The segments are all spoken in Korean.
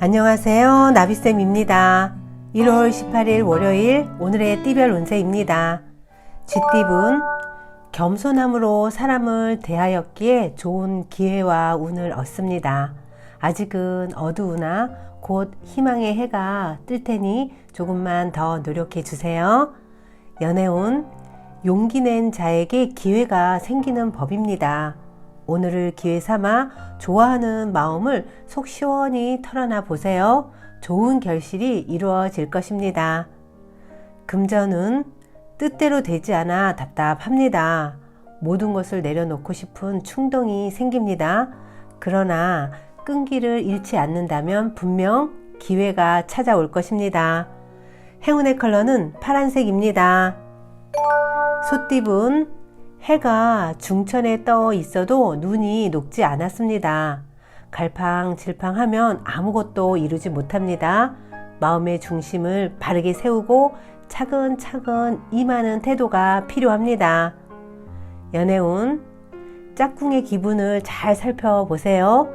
안녕하세요. 나비쌤입니다. 1월 18일 월요일 오늘의 띠별 운세입니다. 쥐띠분 겸손함으로 사람을 대하였기에 좋은 기회와 운을 얻습니다. 아직은 어두우나 곧 희망의 해가 뜰 테니 조금만 더 노력해 주세요. 연애운 용기 낸 자에게 기회가 생기는 법입니다. 오늘을 기회 삼아 좋아하는 마음을 속 시원히 털어놔 보세요. 좋은 결실이 이루어질 것입니다. 금전은 뜻대로 되지 않아 답답합니다. 모든 것을 내려놓고 싶은 충동이 생깁니다. 그러나 끈기를 잃지 않는다면 분명 기회가 찾아올 것입니다. 행운의 컬러는 파란색입니다. 소띠분 해가 중천에 떠 있어도 눈이 녹지 않았습니다. 갈팡질팡하면 아무것도 이루지 못합니다. 마음의 중심을 바르게 세우고 차근차근 임하는 태도가 필요합니다. 연애운 짝꿍의 기분을 잘 살펴보세요.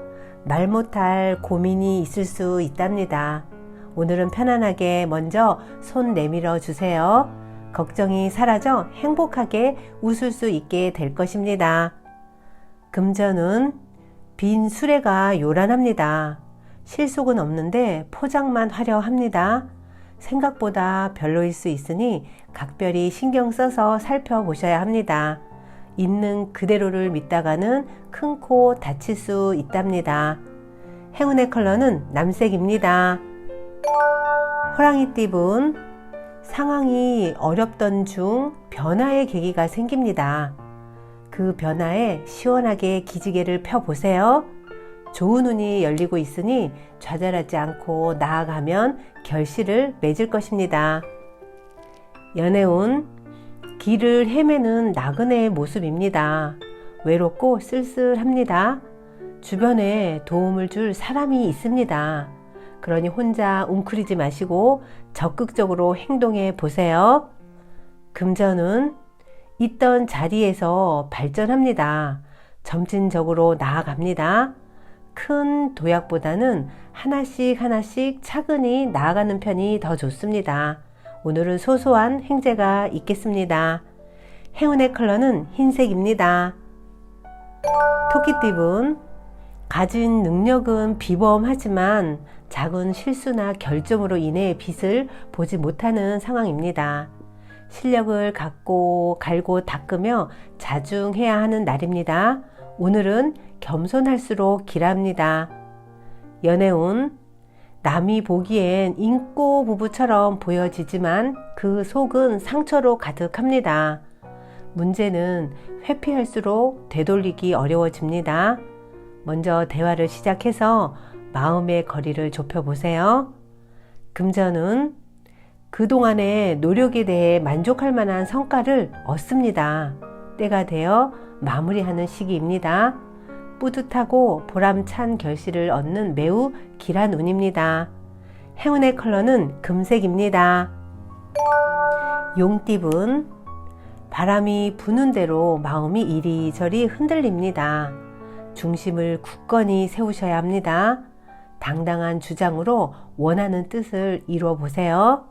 말 못할 고민이 있을 수 있답니다. 오늘은 편안하게 먼저 손 내밀어 주세요. 걱정이 사라져 행복하게 웃을 수 있게 될 것입니다. 금전은 빈 수레가 요란합니다. 실속은 없는데 포장만 화려합니다. 생각보다 별로일 수 있으니 각별히 신경 써서 살펴보셔야 합니다. 있는 그대로를 믿다가는 큰 코 다칠 수 있답니다. 행운의 컬러는 남색입니다. 호랑이띠분 상황이 어렵던 중 변화의 계기가 생깁니다. 그 변화에 시원하게 기지개를 펴보세요. 좋은 운이 열리고 있으니 좌절하지 않고 나아가면 결실을 맺을 것입니다. 연애운 길을 헤매는 나그네의 모습입니다. 외롭고 쓸쓸합니다. 주변에 도움을 줄 사람이 있습니다. 그러니 혼자 웅크리지 마시고 적극적으로 행동해 보세요. 금전은 있던 자리에서 발전합니다. 점진적으로 나아갑니다. 큰 도약보다는 하나씩 차근히 나아가는 편이 더 좋습니다. 오늘은 소소한 행재가 있겠습니다. 행운의 컬러는 흰색입니다. 토끼띠분 가진 능력은 비범하지만 작은 실수나 결점으로 인해 빛을 보지 못하는 상황입니다. 실력을 갈고 닦으며 자중해야 하는 날입니다. 오늘은 겸손할수록 길합니다. 연애운 남이 보기엔 인꼬 부부처럼 보여지지만 그 속은 상처로 가득합니다. 문제는 회피할수록 되돌리기 어려워집니다. 먼저 대화를 시작해서 마음의 거리를 좁혀보세요. 금전은 그동안의 노력에 대해 만족할 만한 성과를 얻습니다. 때가 되어 마무리하는 시기입니다. 뿌듯하고 보람찬 결실을 얻는 매우 길한 운입니다. 행운의 컬러는 금색입니다. 용띠분 바람이 부는 대로 마음이 이리저리 흔들립니다. 중심을 굳건히 세우셔야 합니다. 당당한 주장으로 원하는 뜻을 이루어 보세요.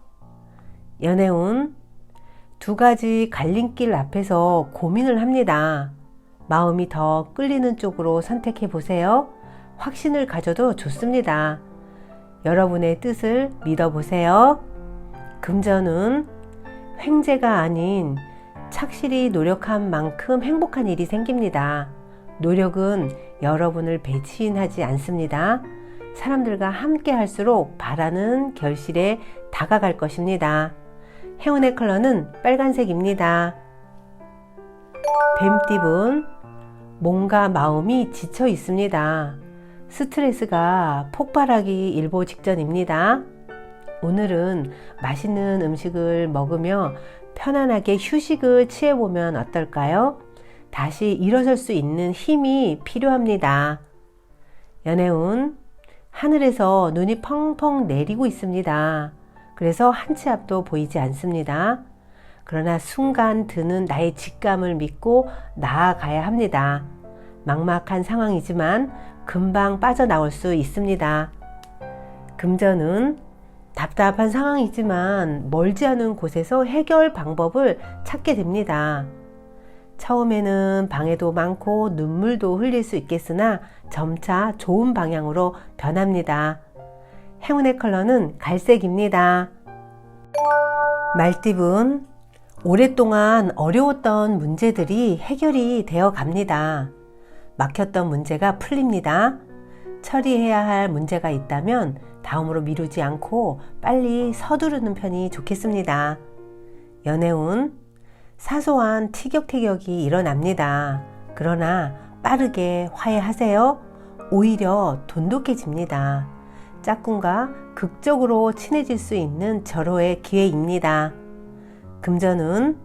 연애운 두 가지 갈림길 앞에서 고민을 합니다. 마음이 더 끌리는 쪽으로 선택해 보세요. 확신을 가져도 좋습니다. 여러분의 뜻을 믿어 보세요. 금전은 횡재가 아닌 착실히 노력한 만큼 행복한 일이 생깁니다. 노력은 여러분을 배신하지 않습니다. 사람들과 함께 할수록 바라는 결실에 다가갈 것입니다. 행운의 컬러는 빨간색입니다. 뱀띠분 몸과 마음이 지쳐 있습니다. 스트레스가 폭발하기 일보 직전입니다. 오늘은 맛있는 음식을 먹으며 편안하게 휴식을 취해보면 어떨까요? 다시 일어설 수 있는 힘이 필요합니다. 연애운 하늘에서 눈이 펑펑 내리고 있습니다. 그래서 한 치 앞도 보이지 않습니다. 그러나 순간 드는 나의 직감을 믿고 나아가야 합니다. 막막한 상황이지만 금방 빠져나올 수 있습니다. 금전은 답답한 상황이지만 멀지 않은 곳에서 해결 방법을 찾게 됩니다. 처음에는 방해도 많고 눈물도 흘릴 수 있겠으나 점차 좋은 방향으로 변합니다. 행운의 컬러는 갈색입니다. 말띠분, 오랫동안 어려웠던 문제들이 해결이 되어 갑니다. 막혔던 문제가 풀립니다. 처리해야 할 문제가 있다면 다음으로 미루지 않고 빨리 서두르는 편이 좋겠습니다. 연애운, 사소한 티격태격이 일어납니다. 그러나 빠르게 화해하세요. 오히려 돈독해집니다. 짝꿍과 극적으로 친해질 수 있는 절호의 기회입니다. 금전은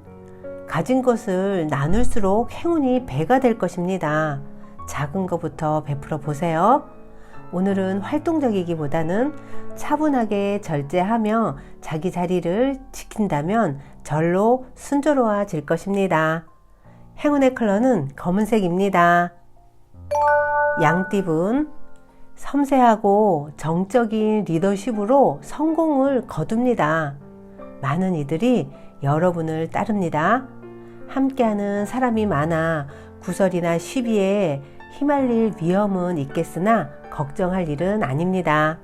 가진 것을 나눌수록 행운이 배가 될 것입니다. 작은 것부터 베풀어 보세요. 오늘은 활동적이기보다는 차분하게 절제하며 자기 자리를 지킨다면 절로 순조로워질 것입니다. 행운의 컬러는 검은색입니다. 양띠분, 섬세하고 정적인 리더십으로 성공을 거둡니다. 많은 이들이 여러분을 따릅니다. 함께하는 사람이 많아 구설이나 시비에 휘말릴 위험은 있겠으나 걱정할 일은 아닙니다.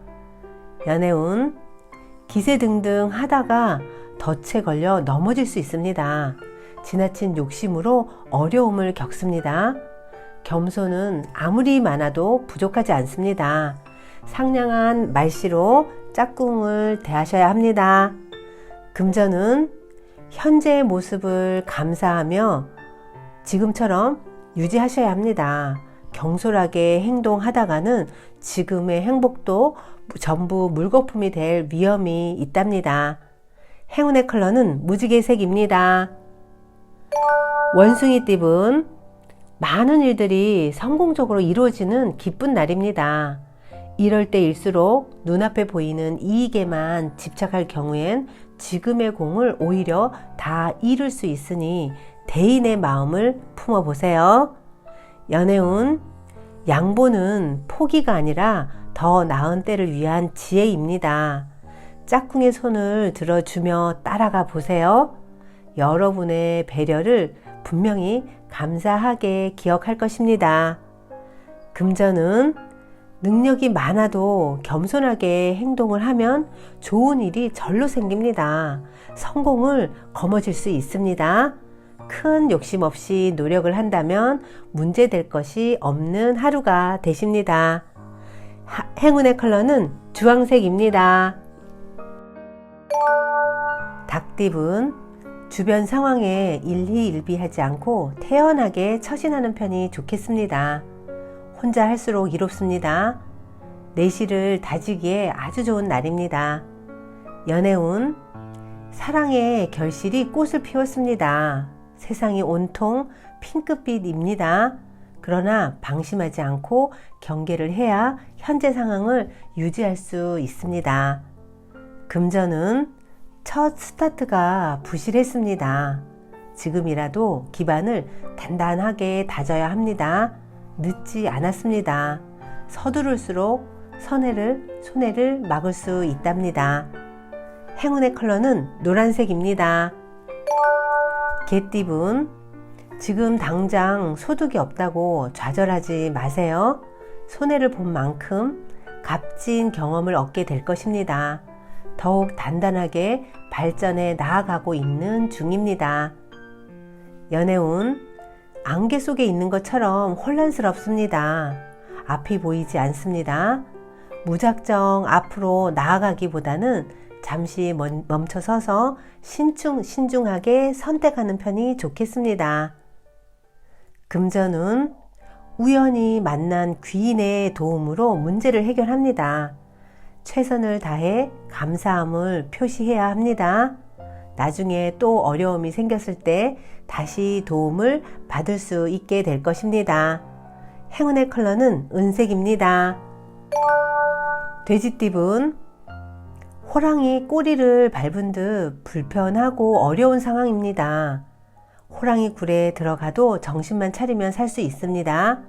연애운, 기세등등 하다가 덫에 걸려 넘어질 수 있습니다. 지나친 욕심으로 어려움을 겪습니다. 겸손은 아무리 많아도 부족하지 않습니다. 상냥한 말씨로 짝꿍을 대하셔야 합니다. 금전은 현재의 모습을 감사하며 지금처럼 유지하셔야 합니다. 경솔하게 행동하다가는 지금의 행복도 전부 물거품이 될 위험이 있답니다. 행운의 컬러는 무지개색입니다. 원숭이띠분, 많은 일들이 성공적으로 이루어지는 기쁜 날입니다. 이럴 때일수록 눈앞에 보이는 이익에만 집착할 경우엔 지금의 공을 오히려 다 잃을 수 있으니 대인의 마음을 품어보세요. 연애운, 양보는 포기가 아니라 더 나은 때를 위한 지혜입니다. 짝꿍의 손을 들어주며 따라가 보세요. 여러분의 배려를 분명히 감사하게 기억할 것입니다. 금전은 능력이 많아도 겸손하게 행동을 하면 좋은 일이 절로 생깁니다. 성공을 거머쥘 수 있습니다. 큰 욕심 없이 노력을 한다면 문제될 것이 없는 하루가 되십니다. 행운의 컬러는 주황색입니다. 닭띠분, 주변 상황에 일희일비하지 않고 태연하게 처신하는 편이 좋겠습니다. 혼자 할수록 이롭습니다. 내실을 다지기에 아주 좋은 날입니다. 연애운, 사랑의 결실이 꽃을 피웠습니다. 세상이 온통 핑크빛입니다. 그러나 방심하지 않고 경계를 해야 현재 상황을 유지할 수 있습니다. 금전은 첫 스타트가 부실했습니다. 지금이라도 기반을 단단하게 다져야 합니다. 늦지 않았습니다. 서두를수록 손해를 막을 수 있답니다. 행운의 컬러는 노란색입니다. 개띠분, 지금 당장 소득이 없다고 좌절하지 마세요. 손해를 본 만큼 값진 경험을 얻게 될 것입니다. 더욱 단단하게 발전해 나아가고 있는 중입니다. 연애운, 안개 속에 있는 것처럼 혼란스럽습니다. 앞이 보이지 않습니다. 무작정 앞으로 나아가기보다는 잠시 멈춰서서 신중하게 선택하는 편이 좋겠습니다. 금전운, 우연히 만난 귀인의 도움으로 문제를 해결합니다. 최선을 다해 감사함을 표시해야 합니다. 나중에 또 어려움이 생겼을 때 다시 도움을 받을 수 있게 될 것입니다. 행운의 컬러는 은색입니다. 돼지띠분, 호랑이 꼬리를 밟은 듯 불편하고 어려운 상황입니다. 호랑이 굴에 들어가도 정신만 차리면 살 수 있습니다.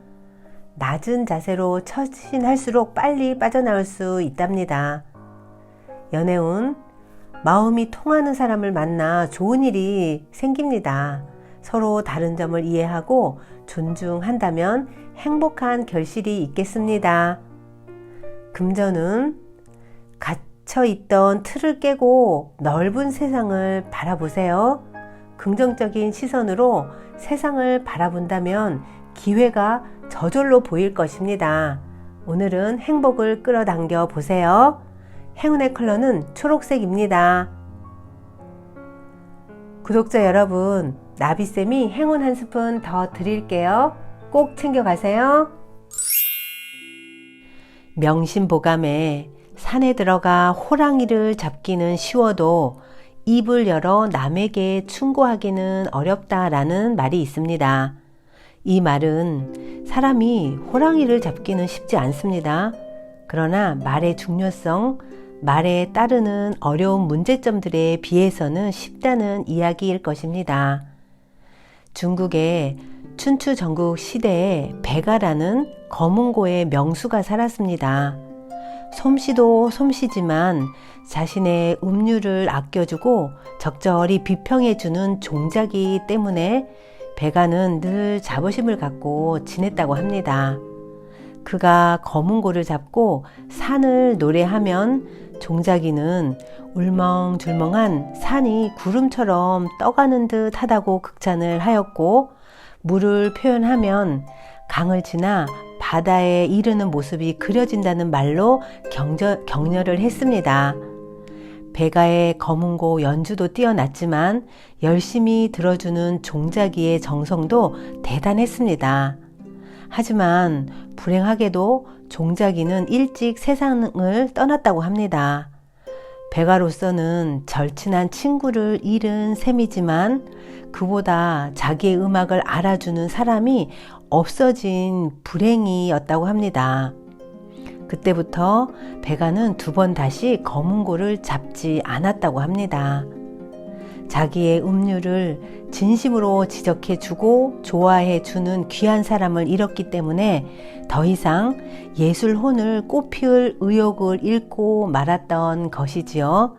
낮은 자세로 처신할수록 빨리 빠져나올 수 있답니다. 연애운, 마음이 통하는 사람을 만나 좋은 일이 생깁니다. 서로 다른 점을 이해하고 존중한다면 행복한 결실이 있겠습니다. 금전운, 갇혀있던 틀을 깨고 넓은 세상을 바라보세요. 긍정적인 시선으로 세상을 바라본다면 기회가 저절로 보일 것입니다. 오늘은 행복을 끌어당겨 보세요. 행운의 컬러는 초록색입니다. 구독자 여러분, 나비쌤이 행운 한 스푼 더 드릴게요. 꼭 챙겨가세요. 명심보감에 산에 들어가 호랑이를 잡기는 쉬워도 입을 열어 남에게 충고하기는 어렵다라는 말이 있습니다. 이 말은 사람이 호랑이를 잡기는 쉽지 않습니다. 그러나 말의 중요성, 말에 따르는 어려운 문제점들에 비해서는 쉽다는 이야기일 것입니다. 중국의 춘추 전국 시대에 배가라는 검은고의 명수가 살았습니다. 솜씨도 솜씨지만 자신의 음료를 아껴주고 적절히 비평해주는 종자기 때문에 배가는 늘 자부심을 갖고 지냈다고 합니다. 그가 검은고를 잡고 산을 노래하면 종자기는 울멍줄멍한 산이 구름처럼 떠가는 듯 하다고 극찬을 하였고, 물을 표현하면 강을 지나 바다에 이르는 모습이 그려진다는 말로 격려를 했습니다. 배가의 검은고 연주도 뛰어났지만 열심히 들어주는 종자기의 정성도 대단했습니다. 하지만 불행하게도 종자기는 일찍 세상을 떠났다고 합니다. 배가로서는 절친한 친구를 잃은 셈이지만 그보다 자기의 음악을 알아주는 사람이 없어진 불행이었다고 합니다. 그때부터 배가는 2번 다시 검은고를 잡지 않았다고 합니다. 자기의 음료를 진심으로 지적해주고 좋아해주는 귀한 사람을 잃었기 때문에 더 이상 예술혼을 꽃피울 의욕을 잃고 말았던 것이지요.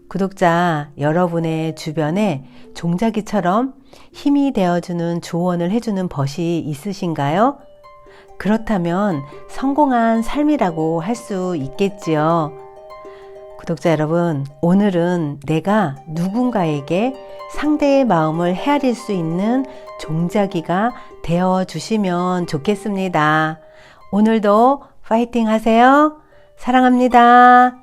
구독자 여러분의 주변에 종자기처럼 힘이 되어주는 조언을 해주는 벗이 있으신가요? 그렇다면 성공한 삶이라고 할 수 있겠지요. 구독자 여러분, 오늘은 내가 누군가에게 상대의 마음을 헤아릴 수 있는 종자기가 되어 주시면 좋겠습니다. 오늘도 파이팅 하세요. 사랑합니다.